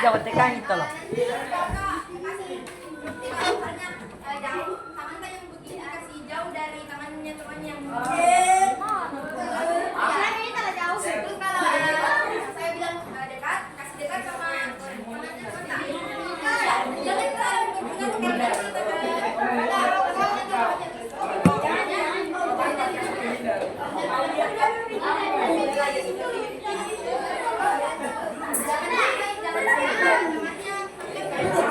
Jangan tekan itu loh. Jauh dari tangannya teman yang saya bilang dekat, kasih dekat sama jangan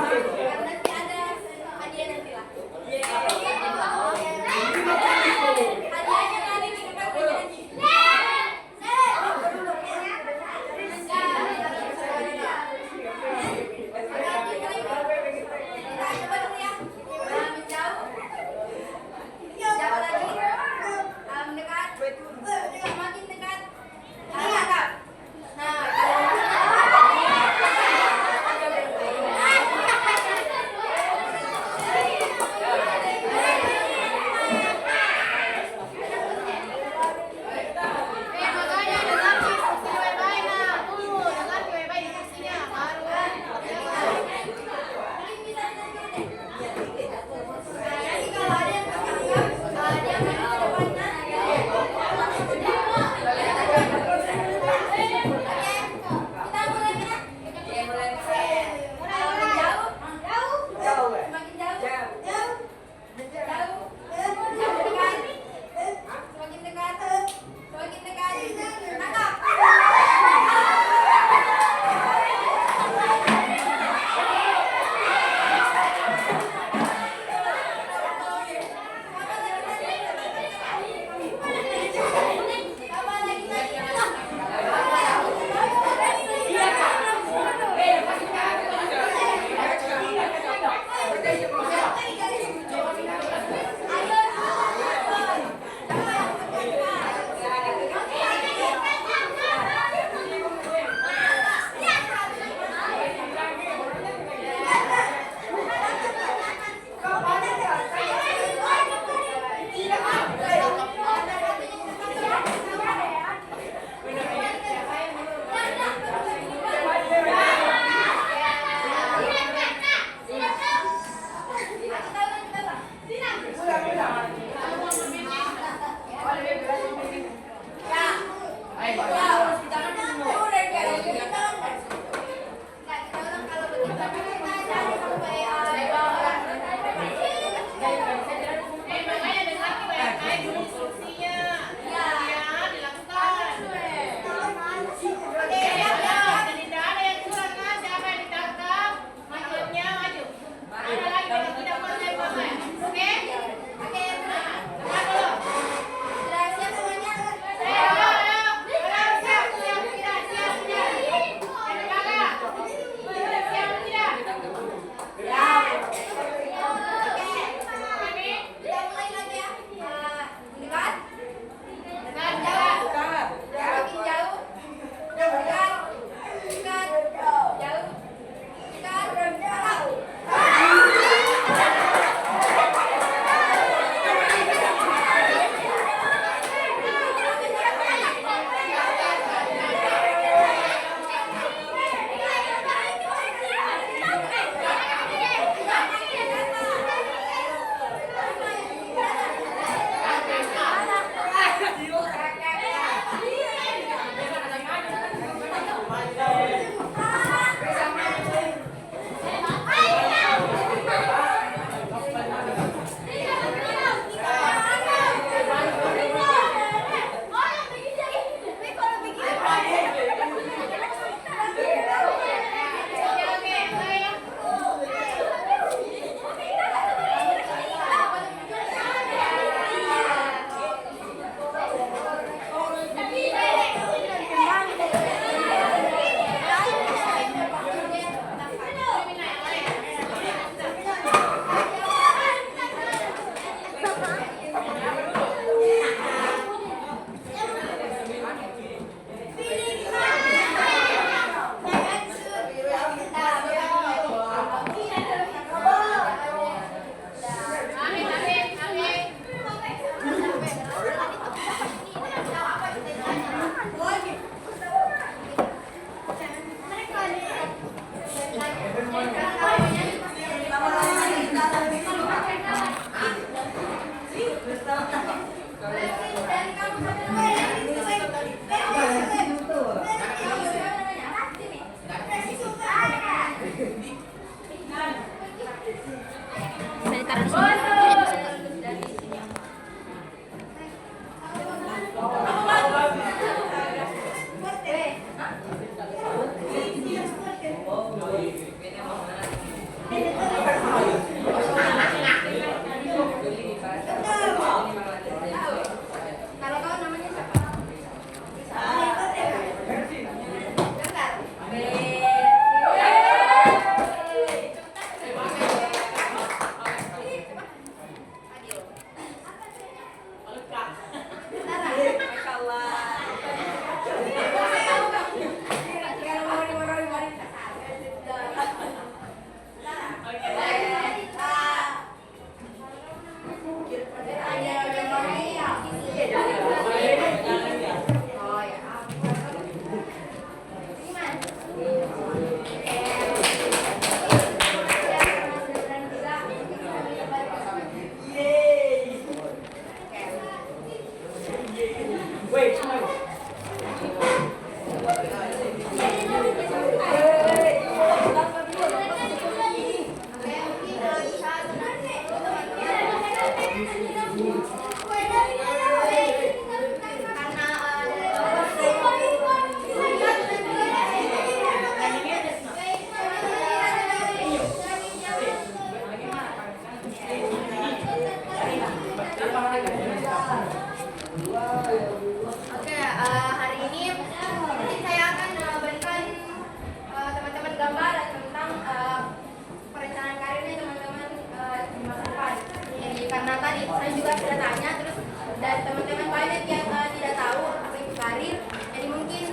kita tanya, terus dari teman-teman banyak yang tidak tahu apa itu karir. Jadi mungkin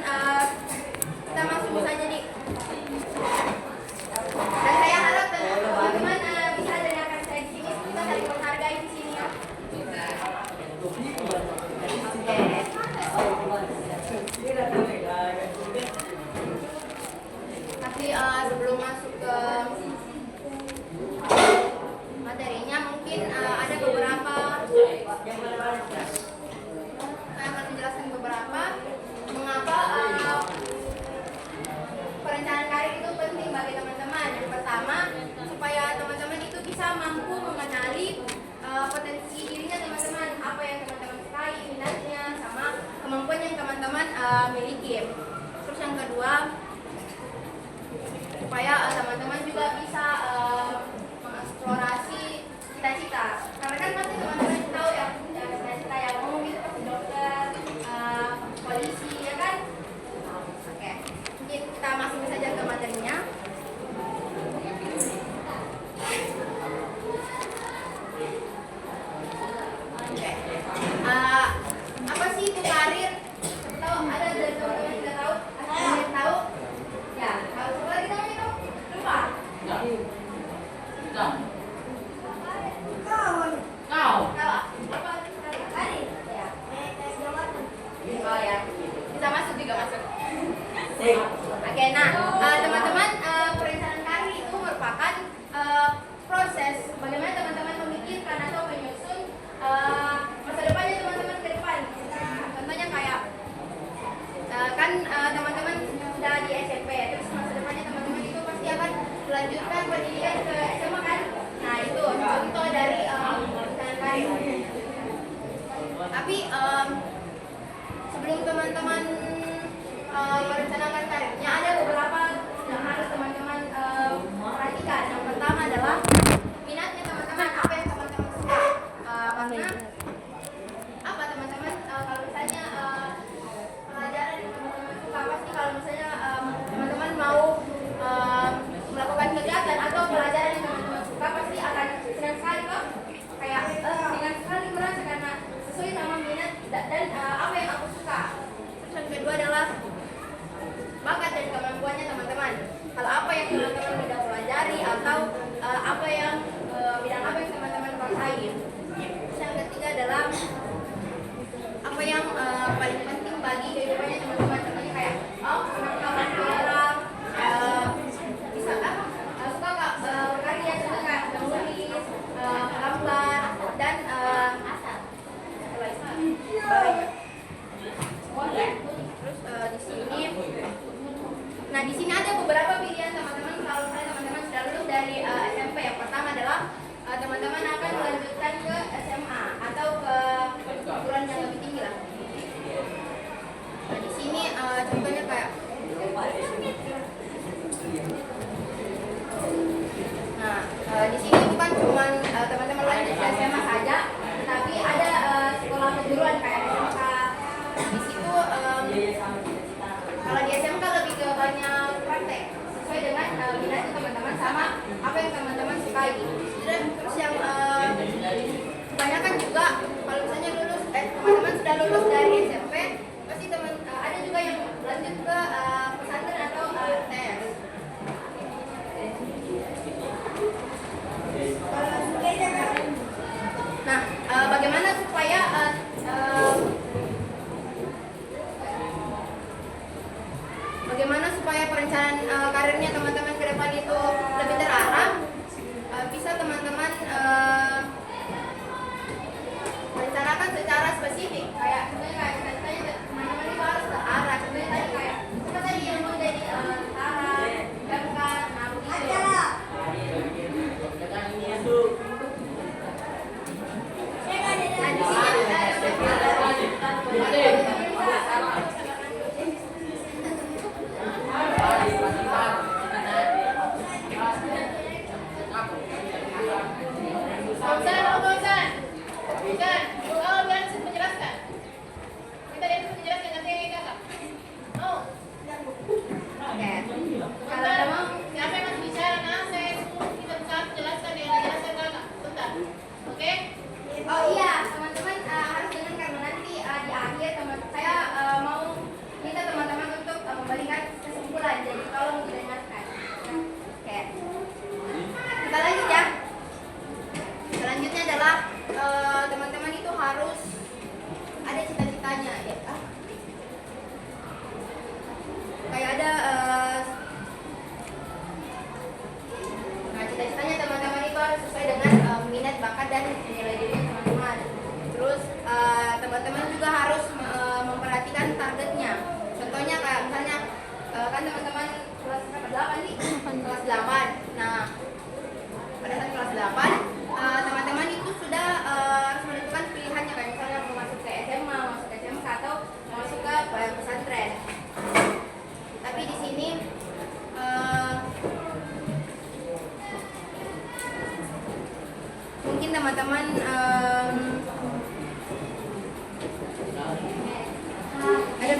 kita masuk saja nih. Dan saya harap teman-teman bisa dengarkan saya di sini. Kita saling menghargai di sini ya. Tapi sebelum masuk ke materinya, mungkin ada beberapa, saya akan menjelaskan beberapa mengapa perencanaan karir itu penting bagi teman-teman. Yang pertama, supaya teman-teman itu bisa mampu mengenali potensi dirinya teman-teman, apa yang teman-teman sukai, minatnya, sama kemampuan yang teman-teman miliki. Terus yang kedua, supaya teman-teman juga bisa mengeksplorasi cita-cita. Karena kan pasti teman-teman tahu ya, cita-cita yang mau gitu pasti dokter, polisi, ya kan? Oke, mungkin kita masuk saja ke materinya. Apa sih itu karir? Tahu ada dari teman-teman yang tidak tahu? Ada yang tahu? Ya, kalau coba lagi namanya dong. Lupa. Kau. Apa karir? Ya. Oh ya. Bisa masuk juga masuk. Oke, nah teman-teman, perencanaan karir itu merupakan proses bagaimana teman-teman memikirkan atau menyusun masa depannya teman-teman ke depan. Contohnya kayak kan teman-teman sudah di SMP, terus masa depannya teman-teman itu pasti akan melanjutkan pendidikan ke SMA kan. Nah itu contoh dari perencanaan karir. Tapi sebelum teman-teman merencanakan karirnya, ada beberapa yang harus teman-teman perhatikan. Yang pertama adalah minatnya teman-teman, apa yang teman-teman suka. Karena apa teman-teman, kalau misalnya pelajaran yang teman-teman suka, pasti kalau misalnya teman-teman mau melakukan kegiatan atau pelajaran yang teman-teman suka, pasti akan senang sekali kok. Kayak senang sekali merasa karena sesuai sama minat dan apa yang aku suka. Terus yang kedua adalah bakat dan kemampuannya teman-teman. Hal apa yang teman-teman sudah pelajari atau apa yang bidang apa yang teman-teman kuasai. Terus yang ketiga adalah apa yang paling penting bagi kehidupannya teman-teman. Contohnya kayak penampilan orang, bisa suka berkarya, contohnya kayak menulis, gambar dan terus di sini. Nah, di sini ada beberapa pilihan teman-teman kalau misalnya teman-teman sudah lulus dari SMP. Yang pertama adalah teman-teman akan melanjutkan ke SMA atau ke perguruan yang lebih tinggi lah. Nah, di sini contohnya kayak di sini bukan cuma teman-teman lanjut ke SMA saja, tetapi ada sekolah kejuruan kayak SMK. Di situ kalau di SMK lebih ke banyak praktek sesuai dengan minat teman-teman sama apa yang teman-teman sukai. Terus yang kebanyakan juga kalau misalnya lulus teman-teman sudah lulus dari SMP, pasti ada juga yang lanjut ke pesantren atau TS. Nah, bagaimana supaya perencanaan karirnya teman-teman ke depan itu lebih terarah? Bisa teman-teman rencanakan secara spesifik. Kayak contohnya kayak cita-citanya teman-teman itu harus terarah. Contohnya tadi kayak apa tadi yang mau jadi tentara, damkar,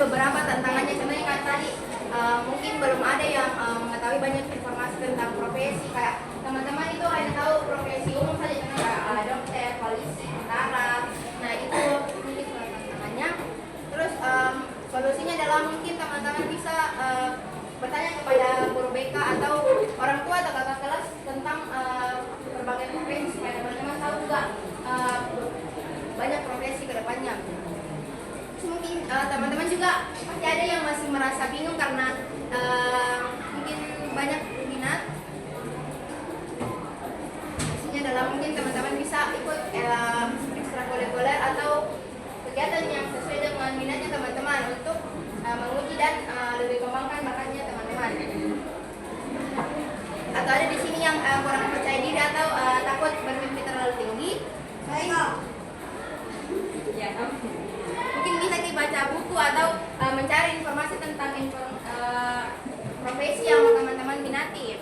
beberapa tantangannya. Contohnya kan tadi mungkin belum ada yang mengetahui banyak informasi tentang profesi. Kayak teman-teman itu hanya tahu profesi umum saja, contohnya kayak dokter, polisi, tentara. Nah itu mungkin salah tantangannya. Terus solusinya adalah mungkin teman-teman bisa bertanya kepada guru BK atau orang tua atau kakak kelas tentang berbagai profesi supaya teman-teman tahu juga banyak profesi ke depannya. Terus mungkin teman-teman juga pasti ada yang masih merasa bingung karena mungkin banyak minat. Maksudnya adalah mungkin teman-teman bisa ikut ekstrakurikuler atau kegiatan yang sesuai dengan minatnya teman-teman untuk menguji dan lebih kembangkan bakatnya teman-teman. Atau ada di sini yang kurang percaya diri atau takut bermimpi terlalu tinggi, mungkin bisa dibaca buku atau mencari informasi tentang profesi yang teman-teman minati.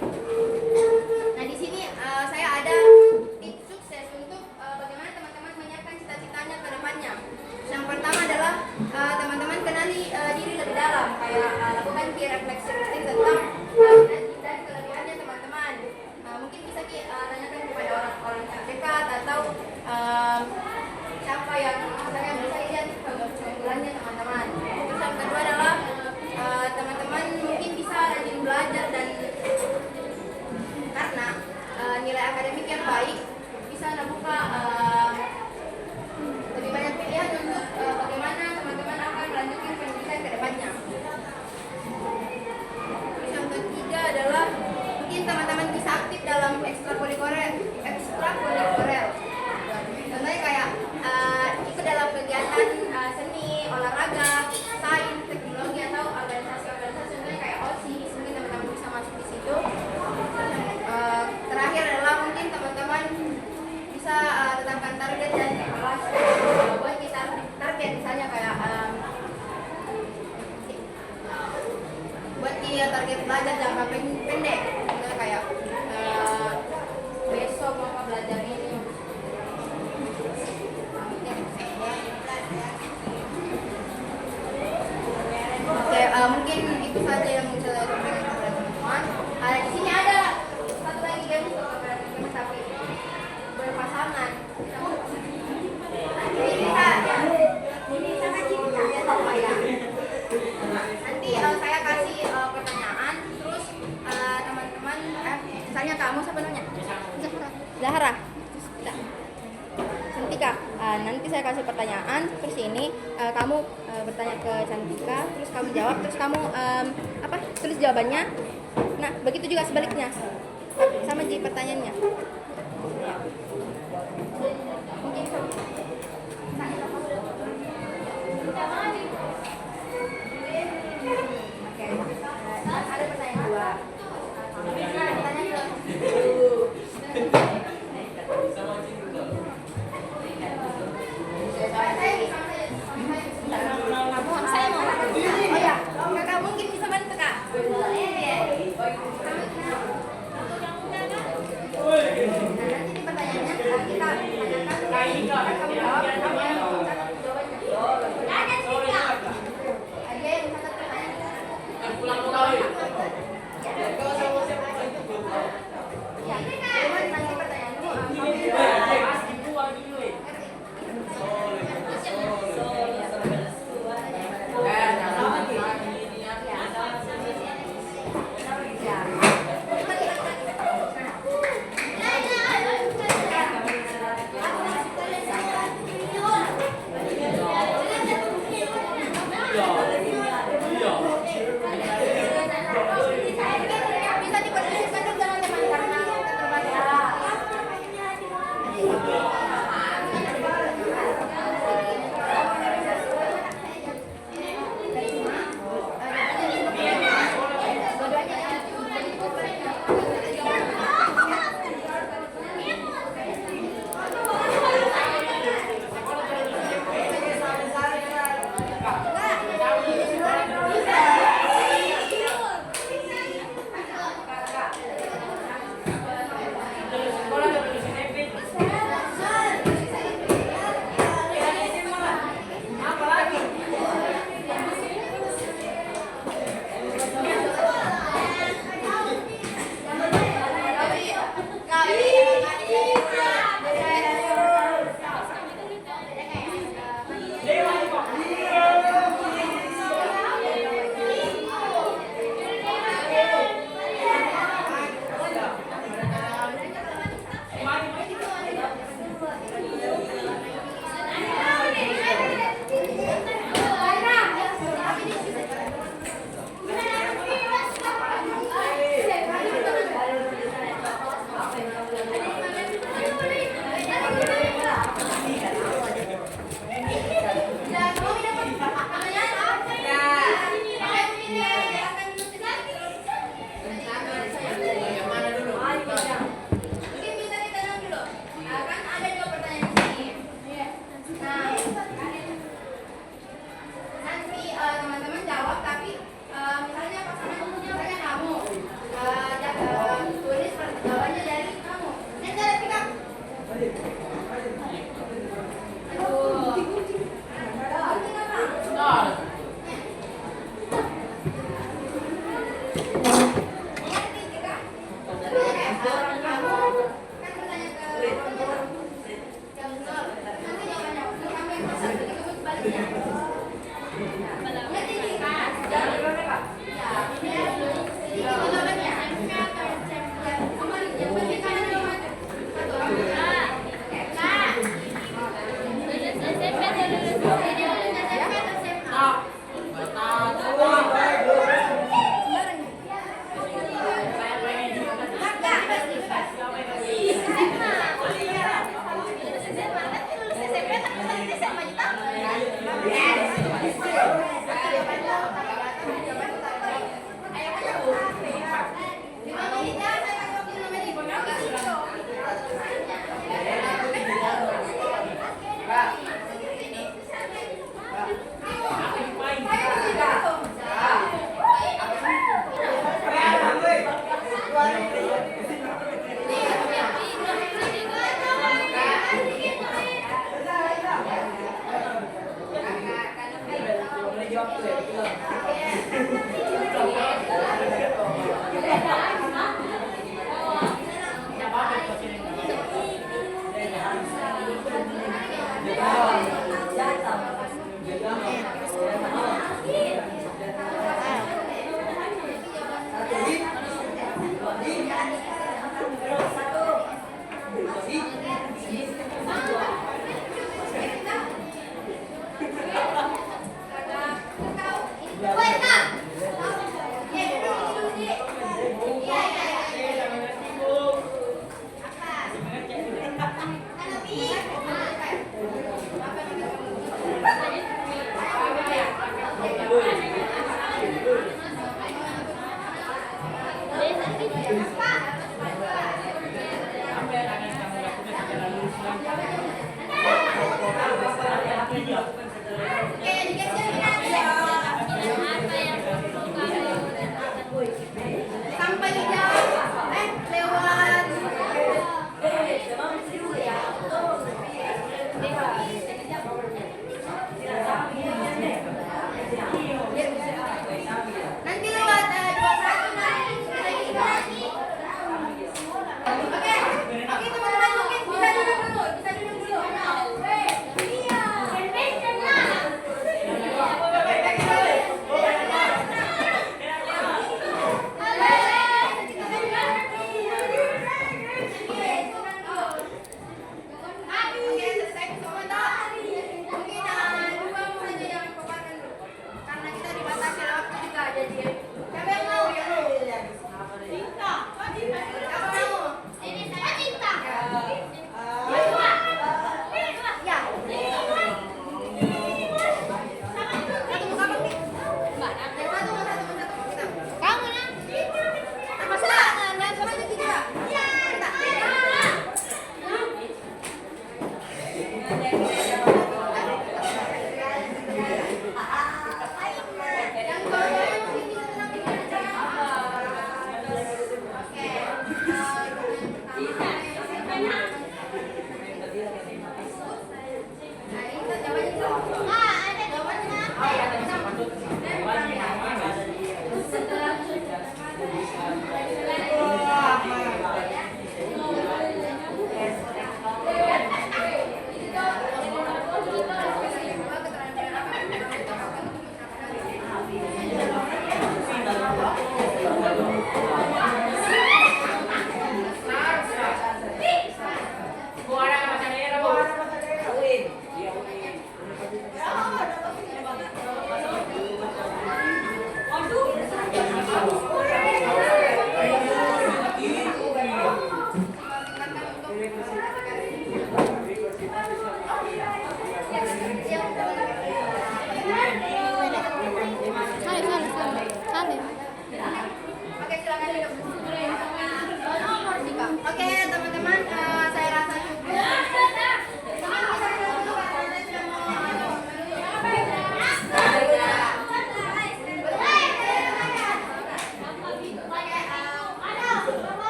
Nah di sini saya ada tips sukses untuk bagaimana teman-teman menyiapkan cita-citanya ke depannya. Yang pertama adalah teman-teman kenali diri lebih dalam, kayak lakukan refleksi rutin tentang minat dan kelebihannya teman-teman. Mungkin bisa tanyakan kepada orang-orang terdekat atau siapa yang misalnya bisa lihat keunggulannya teman-teman. Terus yang kedua adalah teman-teman mungkin bisa rajin belajar dan karena nilai akademik yang baik bisa membuka lebih banyak pilihan untuk bagaimana teman-teman akan melanjutkan pendidikan ke depannya. Terus yang ketiga adalah mungkin teman-teman bisa aktif dalam ekstrakurikuler. Contohnya kayak ikut dalam kegiatan seni, olahraga, sains, teknologi atau organisasi-organisasi contohnya kayak OSIS, mungkin teman-teman bisa masuk di situ. Terakhir adalah mungkin teman-teman bisa tetapkan target dan kelas buat kita target misalnya kayak buat dia target belajar jangka pendek, misalnya kayak besok mau belajar ini. Oke, mungkin itu saja yang bisa saya sampaikan kepada teman-teman. Di sini ada satu lagi game tapi berpasangan. Nanti saya kasih pertanyaan, terus teman-teman, misalnya kamu siapa namanya? Zahra. Cantika. Nanti saya kasih pertanyaan, terus ini kamu bertanya ke Cantika, terus kamu jawab, terus kamu tulis jawabannya. Nah, begitu juga sebaliknya, sama jadi pertanyaannya. Mungkin ada pertanyaan dua. Boleh. Oke.